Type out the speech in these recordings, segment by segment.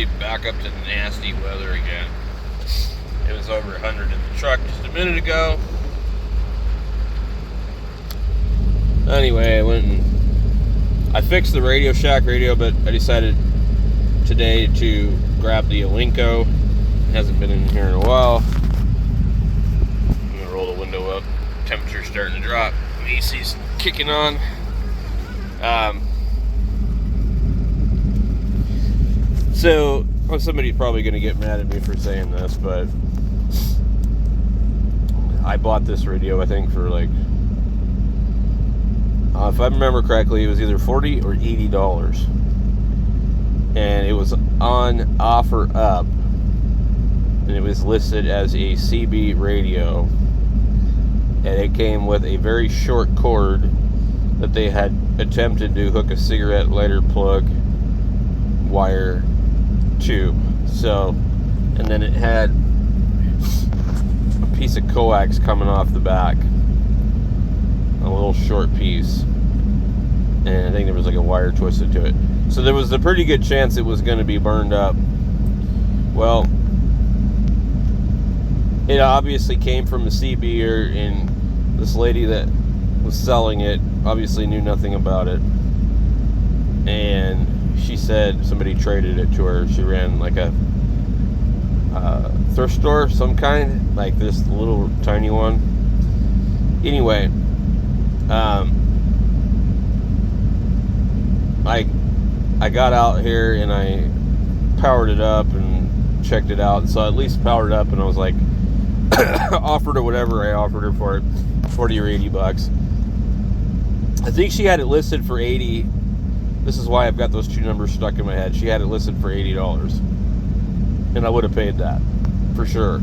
officially back up to nasty weather again. It was over 100 in the truck just a minute ago. Anyway, I went and I fixed the Radio Shack radio, but I decided today to grab the Alinco. It hasn't been in here in a while. I'm gonna roll the window up. Temperature's starting to drop. The AC's kicking on. So somebody's probably gonna get mad at me for saying this, but I bought this radio, I think, for like, if I remember correctly, it was either $40 or $80, and it was on offer up, and it was listed as a CB radio, and it came with a very short cord that they had attempted to hook a cigarette lighter plug wire to. So, and then it had a piece of coax coming off the back, a little short piece, and I think there was like a wire twisted to it. So there was a pretty good chance it was going to be burned up. Well, it obviously came from a CBer, and this lady that was selling it obviously knew nothing about it, and she said somebody traded it to her. She ran like a thrift store, some kind, like this little tiny one. Anyway, I got out here and I powered it up and checked it out. So I at least powered it up, and I was like, offered her whatever I offered her for it, 40 or 80 bucks. I think she had it listed for 80. This is why I've got those two numbers stuck in my head. She had it listed for $80, and I would have paid that for sure.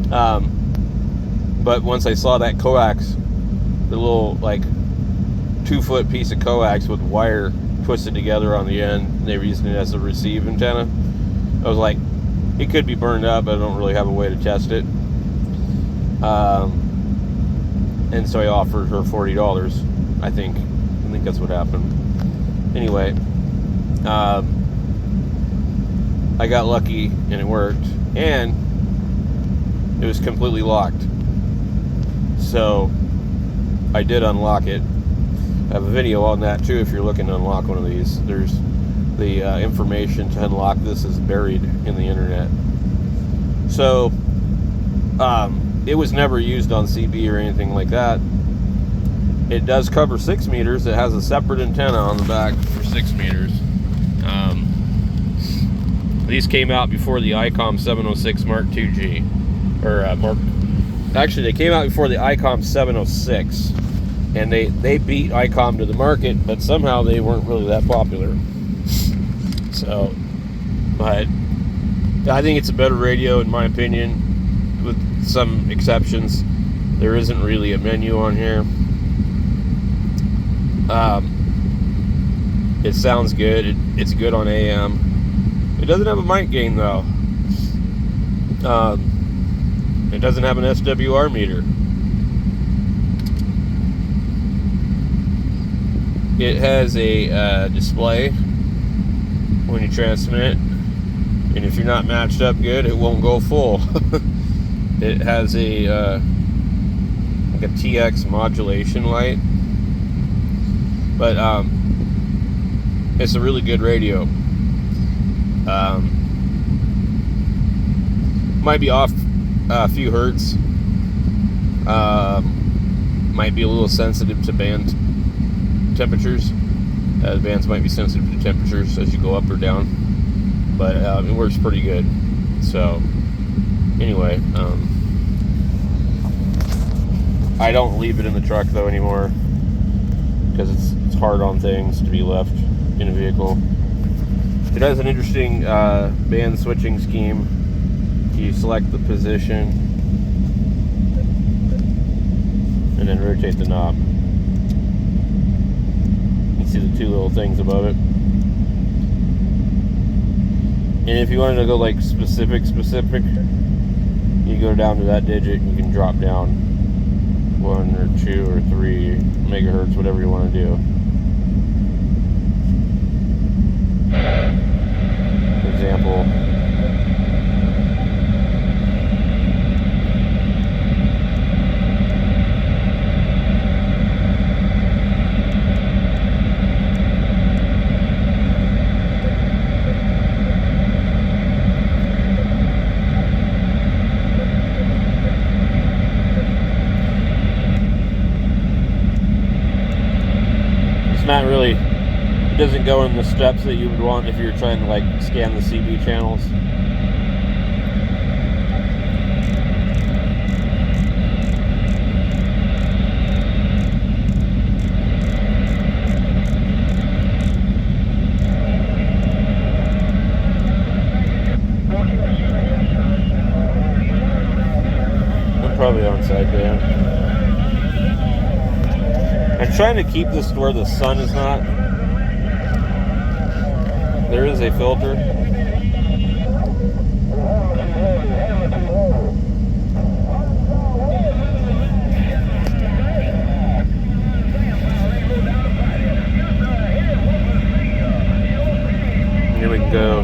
But once I saw that coax, the little like 2-foot piece of coax with wire twisted together on the end, and they were using it as a receive antenna, I was like, it could be burned up, but I don't really have a way to test it. And so I offered her $40. I think that's what happened. Anyway, I got lucky and it worked, and it was completely locked. So I did unlock it. I have a video on that too if you're looking to unlock one of these. There's the information to unlock this is buried in the internet. So it was never used on CB or anything like that. It does cover 6 meters. It has a separate antenna on the back for 6 meters. These came out before the ICOM 706 Mark IIG. Actually, they came out before the ICOM 706. And they beat ICOM to the market, but somehow they weren't really that popular. So, but I think it's a better radio in my opinion, with some exceptions. There isn't really a menu on here. It sounds good. It's good on AM. It doesn't have a mic gain though. It doesn't have an SWR meter. It has a display when you transmit it, and if you're not matched up good, it won't go full. It has a like a TX modulation light, but it's a really good radio. Might be off a few hertz. Might be a little sensitive to band temperatures. The bands might be sensitive to temperatures as you go up or down, but it works pretty good. So anyway, I don't leave it in the truck though anymore, because it's hard on things to be left in a vehicle. It has an interesting band switching scheme. You select the position and then rotate the knob. You see the two little things above it. And if you wanted to go like specific, you go down to that digit and you can drop down 1 or 2 or 3 megahertz, whatever you want to do. For example, example. Not really, it doesn't go in the steps that you would want if you were trying to like scan the CB channels. I'm probably on sideband. I'm trying to keep this where the sun is not. There is a filter. Here we can go.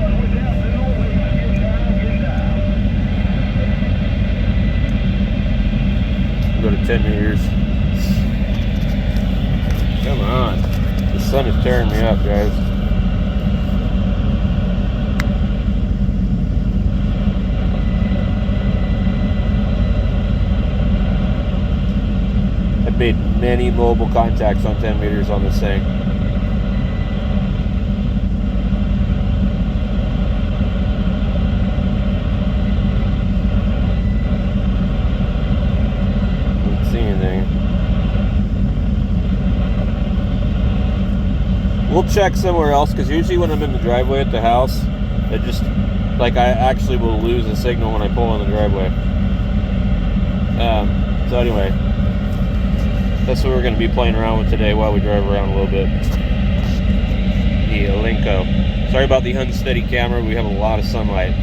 Go to 10 meters. Come on. The sun is tearing me up, guys. I've made many mobile contacts on 10 meters on this thing. Don't see anything. We'll check somewhere else, because usually when I'm in the driveway at the house, it just, like, I actually will lose a signal when I pull in the driveway. So anyway, that's what we're going to be playing around with today while we drive around a little bit. The Alinco. Sorry about the unsteady camera, we have a lot of sunlight.